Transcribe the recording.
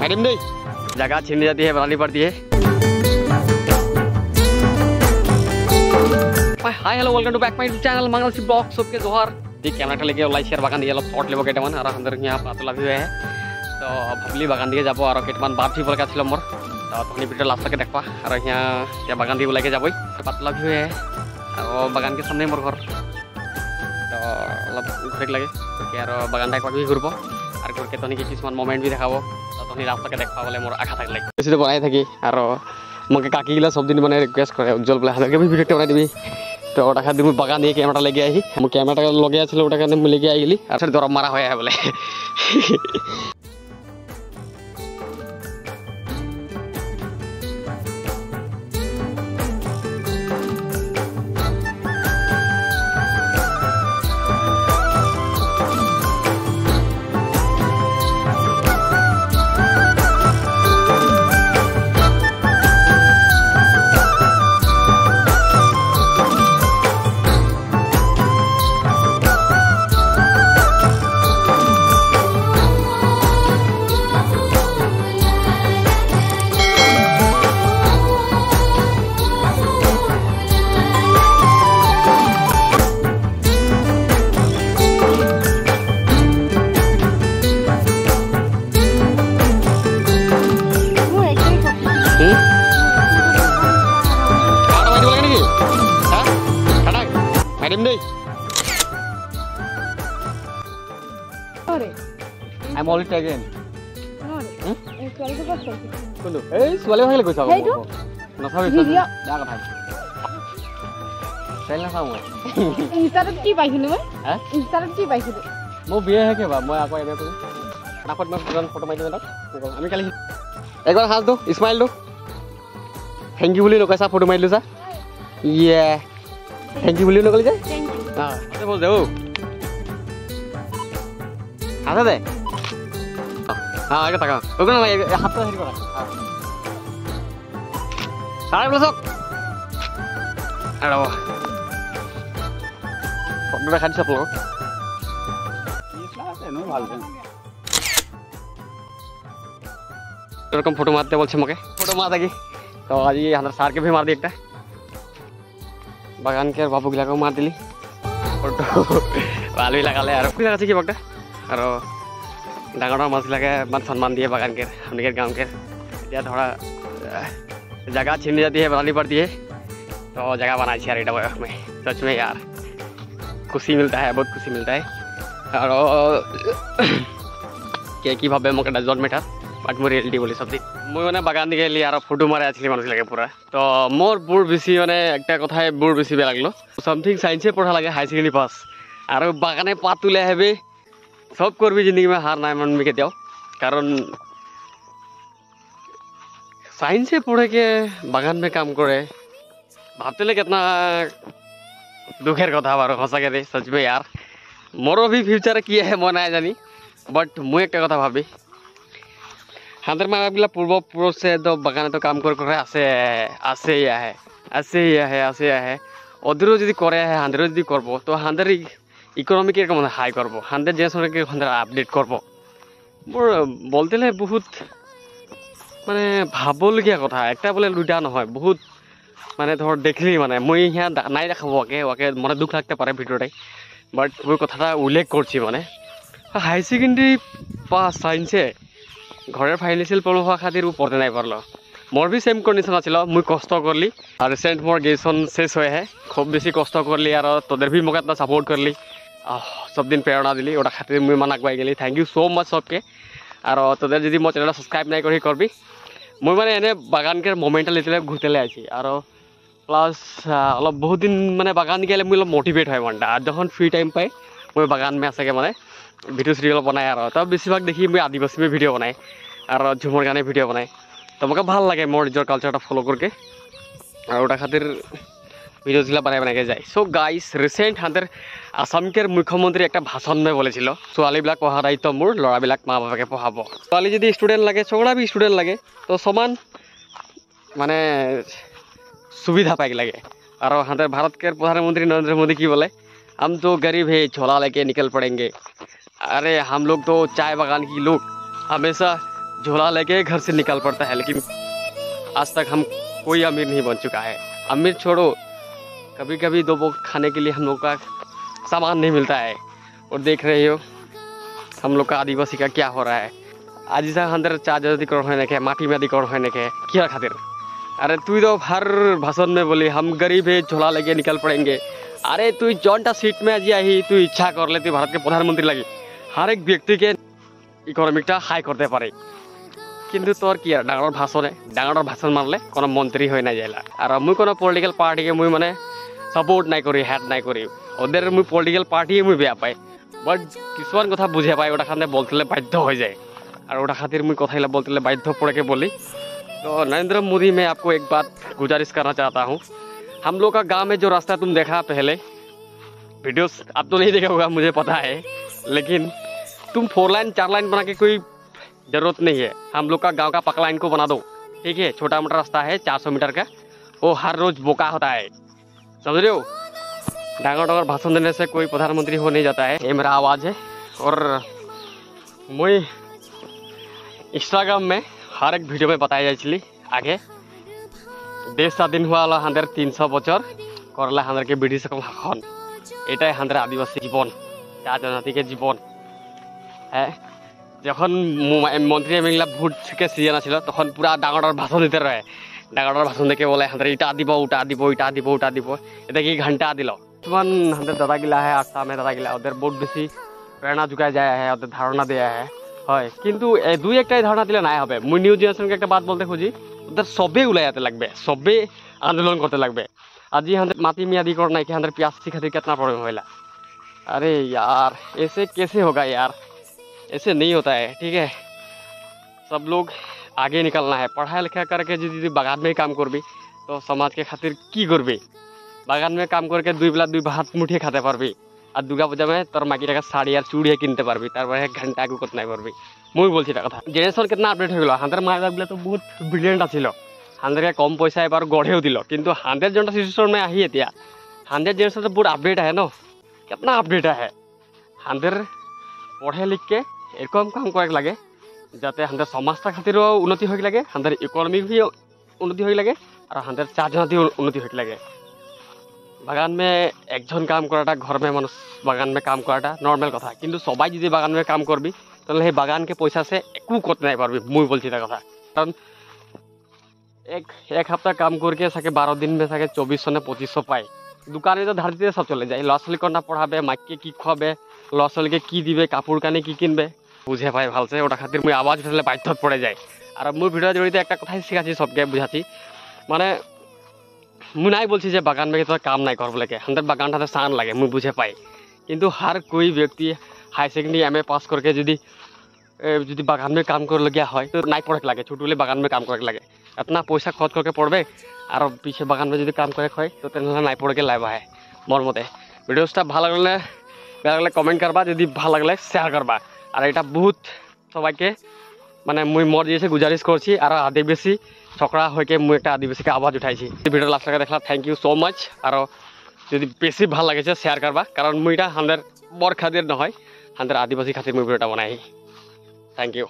Madam नहीं जगह छीन जाती है बनानी पड़ती है। Hi hello welcome to back my channel मंगलसी ब्लॉग सबके जोहार दी कैमरा लेके ওলাই শেয়ার বাগান দিয়ে অলপ শর্ট লেব কেটামান আর আমাদের यहाँ পাতলা ভিউ है তো ভাবলি বাগান দিয়ে যাব আর কেটামান বাপ ঠিক বলকা ছিল মোর তো তখনি ভিডিও লাস্ট तक দেখবা আর यहाँ বাগান দিয়ে ওলাইকে যাবই পাতলা ভিউ है और বাগান के सामने मोर घर तो অলপ ঘুরে লাগে আর বাগানটা একবার ঘুরব আর ঘুরকে তখনি কিছুমান মোমেন্ট भी দেখাবো তো তখনি লাস্ট तक দেখবা বলে মোর আশা থাকলে বেশি বনাই থাকি আর মকে কাকিগিলা সব দিন মানে রিকোয়েস্ট করে উজ্জ্বল বলে হালকে ভিডিওটা বানাই দিবি तो ওটা খাদি মই বাগান দিয়ে ক্যামেরাটা লেগে আহি মই ক্যামেরাটা লগে আছিল ওটা কারণে মই লেগে আইলি আর দরম মারা হয়ে বলে मैडम नहीं I'm already again কোনটো এই সোৱালে ভাগলে কৈছা না সব ভিডিও ডাক ভাই চাইল না সামু ইনস্টাত কি পাইছিলো মই ইনস্টাত কি পাইছিলো মই বিয়ে হে কেবা মই আকৌ এবে কৰো নাকত মই ফটো মাৰি দিম তাক আমি কালি একবাৰ হাস দো স্মাইল দো থ্যাংক ইউ বুলি নকৈছা ফটো মাৰিলো যা ইয়ে थैंक यू बोलियो नकली जाए हां अरे बोल दे ओ आजा दे हां आगे तक ओगन हाथ तो हेरी करा हां सारे ब्लसक अरे फोटो দেখা দিছ আপলোক ইসলা নো ভালো এরকম ফটো মারতে বলছে আমাকে ফটো মার দেখি তো আজ ये हमारे सर के भी मार दी একটা বাগান के बाबू गिला मार दिली फोटो ভাল লাগালে আর কি লাগাছে কি বকটা আর ডাঙৰ মাছ লাগে মান सम्मान दिए बागान के हमने के गांव के या थोड़ा जगह छीन जाती है बनानी पड़ती है तो जगह बनाई यार एटा वक्त में सच में यार खुशी मिलता है बहुत खुशी मिलता है और के की भाबे मके जन्म मेटा बात मोर रियलिटी बोली सब मैं মানে বাগান দিকে এলি আর ফটো মারে আছিলি মানুষ লাগে পুরা তো মোর বুড় বেশি মানে একটা কথাই বুড় বেশি বেয়া লাগলো সামথিং সায়েন্সে পড়া লাগে হাই সেকেন্ডারি পাস আর বাগানে পাত তুলে হবে সব করবি जिंदगी में हार ना मानबी কেতিয়াও कारण साइंस से पढ़े के बागान में काम करे भाबते कितना दुखेर कथा बार सचाके दे सच में यार मोर भी फ्यूचर किए है मैं ना जानी बट मुझे एक कथा भाबी हाथर मारा पूर्वपुरुष से तो बागाने तो काम कर आसे अधीर जो करे हाथर जो करब तो हाथर इकोनॉमी के हाई करब हाथर जेनेरेशन के हाथर आपडेट करब मोर बोलते बहुत माने भाबलगिया कथा एक बोले दुटा नहय बहुत माने धर देखली माने मैं यहाँ नाई देखा वाके मन दुख लगते पारे भितरते बाट मैं कथा उल्लेख करछि माने हाई सेकेंडरी पास साइंसे घरे फाइनेंशियल प्रॉब्लम हुआ खातिर पढ़ते नहीं पारलो मोर भी सेम कंडीशन आछिल मुई कष्ट करली और रिसेंट मोर ग्रेजुएशन शेष हुए है खूब बेसी कष्ट करली और तोदेर भी मोके इतना सपोर्ट करली सब दिन प्रेरणा दिली ओटा खातिर मुई माना आगबाई गेली थैंक यू सो मच सबके और तोदेर यदि मोर चैनल सब्सक्राइब नहीं करी करबी मुई माने एने बागान के मोमेंटल लेते घुरते आइछि और प्लस अलग बहुत दिन माने बागान गेले मुई मोटिवेट है मनटा और जखन फ्री टाइम पाई मुई बागान में आसाके माने भिडिओ सिरियल बनाए और तब बेसिभाग देखी मैं आदिवासी में भिडिओ बनाए और झुमर गाने भिडिओ बनाए तो मोके ভাল लगे मोर निजर कल्चरटा फलो करके और ओटा खातिर भिडिओ बनाई जाए सो गाइस रिसेंट हाथर आसाम के मुख्यमंत्री एक भाषण में बोलेছিল ছোৱালীবিলাক পঢ়া দায়িত্ব মোৰ ল'ৰাবিলাক মা বাবাকে পঢ়াব ছোৱালী যদি স্টুডেন্ট লাগে छोकरा भी स्टूडेंट लगे तो समान माने सुविधा पाई लगे और हाथर भारत के प्रधानमंत्री नरेंद्र मोदी की बोले हम तो गरीब है झोला लेके निकल पड़ेंगे अरे हम लोग तो चाय बागान की लोग हमेशा झोला लेके घर से निकल पड़ता है, लेकिन आज तक हम कोई अमीर नहीं बन चुका है। अमीर छोड़ो, कभी कभी दो वक्त खाने के लिए हम लोग का सामान नहीं मिलता है। और देख रहे हो हम लोग का आदिवासी का क्या हो रहा है। आज सा अंदर चार्ज अधिकरण होने के, माटी में अधिकरण होने के क्या खातिर। अरे तू तो हर भाषण में बोली हम गरीब है, झोला लेके निकल पड़ेंगे। अरे तू जौनटा सीट में आज आई तू इच्छा कर ले, तू भारत के प्रधानमंत्री लगी, हर एक व्यक्ति के इकोनॉमिकटा हाई करते पारे। কিন্তু তোর কি আর ডাঙৰ ভাষণে ডাঙৰ ভাষণ মারলে কোনো মন্ত্রী হয়ে না যাইলা। আর মুই কোনো পলিটিক্যাল পার্টিকে মুই মানে সাপোর্ট নাই করি, হ্যাট নাই করি। ওদের মুই পলিটিক্যাল পার্টিয়ে মুই বেয়া পাই, বাট কিছুমান কথা বুঝে পাই, ওটা খানে বলতে বাধ্য হয়ে যায়। আর ওটা খাतिर मुझे कथा बोलते बाध्य पड़ के बोली। तो नरेंद्र मोदी, मैं आपको एक बात गुजारिश करना चाहता हूँ। हम लोग का गांव में जो रास्ता तुम देखा पहले, वीडियोस आप तो नहीं देखा होगा मुझे पता है, लेकिन तुम 4 लाइन 4 लाइन बना के कोई ज़रूरत नहीं है। हम लोग का गांव का पक्का लाइन को बना दो, ठीक है। छोटा मोटा रास्ता है 400 मीटर का, वो हर रोज़ बोका होता है, समझ रहे हो। डांगर डांगर भाषण देने से कोई प्रधानमंत्री हो नहीं जाता है। ये मेरा आवाज़ है। और मुझे इंस्टाग्राम में हर एक वीडियो में बताया जाए आगे देश स्वाधीन हुआ हांदेर 300 बचर करला हांदेर के ब्रिटिश शासन। एटाই हांदेर आदिवासी जीवन, जा जनजाति के जीवन है। যখন মন্ত্রী এমএলএ ভোট থেকে সিজন আছিল তখন পুরা ডাঙর ভাষণ দিতে রয়ে। ডাঙর ভাষণ দেখে বলে হাঁদের ইটা দিব, উটা দিব, ইটা দিব, উটা দিব। এটা কি ঘন্টা দিল। কিছুমান হাঁদের দাদাগিলা है आसाम में दादागिला, ওদের बहुत বেশি প্রেরণা যোগাই যায় है, ওদের ধারণা দেয়া है হয়। কিন্তু এই দুই একটাই ধারণা দিলে নাই হবে। মুই নিউ জেনারেশনকে একটা বাত বলতে খুঁজি, ওদের সবে উলাই যেতে লাগবে, সবে आंदोलन करते लगবে। आज ही हांদের माटी में अधिकरण नहीं कि हांদের प्यासी खातिर कितना प्रॉब्लम होला। अरे यार ऐसे कैसे होगा यार, ऐसे नहीं होता है, ठीक है। सब लोग आगे निकलना है। पढ़ाई लिखा करके यदि बागान में काम करबी तो समाज के खातिर की करबी। बागान में काम करके 2 बेला 2 भात मुठिए खाते पारबी। और दुर्गा पूजा में তোর মাকি টাকা শাড়ি আর চুড়ি কিনতে পারবি, তারপরে 1 ঘন্টা আগে করতে নাই পারবি। মুই বলছি এটা কথা। জেনারেশন কিतना আপডেট হয়ে গেল। হাঁদের মায়ের বাপগুলো তো বহুত ব্রিলিয়েন্ট আছিল, হাঁদেরকে কম পয়সা এবার গড়েও দিল। কিন্তু হাঁদের যোনটা সিচুয়েশন में আহি এতিয়া হাঁদের জেনারেশন তো বহুত আপডেট है न, कितना अपडेट है। हांदेर पढ़े लिख के এরকম কাম করে লাগে যাতে হাঁদের সমাজটা খাতিরও উন্নতি হয়ে লাগে, হাঁদের ইকোনমি भी উন্নতি হয়ে লাগে, আর হাঁদের চারজনাতি উন্নতি হয়ে লাগে। বাগান में एक जन काम कराटा, घर में मानुष बागान में काम कराटा नर्माल कथा। किन्तु सबाई यदि बागान में काम करबी ताहले हे बागान के पैसा से एकू करते नहीं पारबी। मुई बोलছি এটা কথা। কারণ एक हफ्ता काम करके साके 12 दिन में साके 2400 ने 2500 पाए। दुकाने तो ধার দিতে সব চলে যায়। ল'ৰা ছোৱালী কন্যা পঢ়াবে, মাইকে কি খুৱাবে, ল'ৰা ছোৱালীকে কি দিবে, কাপোৰ কানি কি কিনবে বুঝে পাই ভালছে। ওটা খাतिर মুই আওয়াজ ফেলে বাধ্যত পড়ে যায়। আর মুই ভিডিও জড়িতে একটা কথাই শিখাচ্ছি, सबके বুঝাচ্ছি। মানে মুই নাই বলছি যে বাগান में तो काम नहीं कर बोले, हांদের বাগানটাতে शान लगे, मुई बुझे पाई। किन्तु हर कोई व्यक्ति हाई सेकेंडरी MA पास करके यदि बागान में काम कर लगे है तो नहीं पढ़े लगे, छोटे बागान में काम करे लगे। इतना पैसा खर्च करके पढ़े और पीछे बागान में यदि काम करे है तो नहीं पढ़ के लाभ है। मोर मते भिडियोटा ভাল লাগলে বেয়া লাগলে कमेंट करबा, यदि ভাল লাগলে शेयर करबा। और এটা बहुत সবাইকে মানে মুই মোর দিয়েছে গুজারিশ করছি। আর আদিবাসী ছকড়া হয়ে মুই একটা আদিবাসীকে আওয়াজ উঠাইছি। ভিডিও লাস্ট লাগে দেখলা, থ্যাংক ইউ সো মাচ। আর যদি বেশি ভাল লাগেছে শেয়ার করবা, কারণ মুই এটা হাঁদের বর খাতির নহয়, হাঁদের আদিবাসী খাতির মুই ভিডিওটা বনাই। Thank you.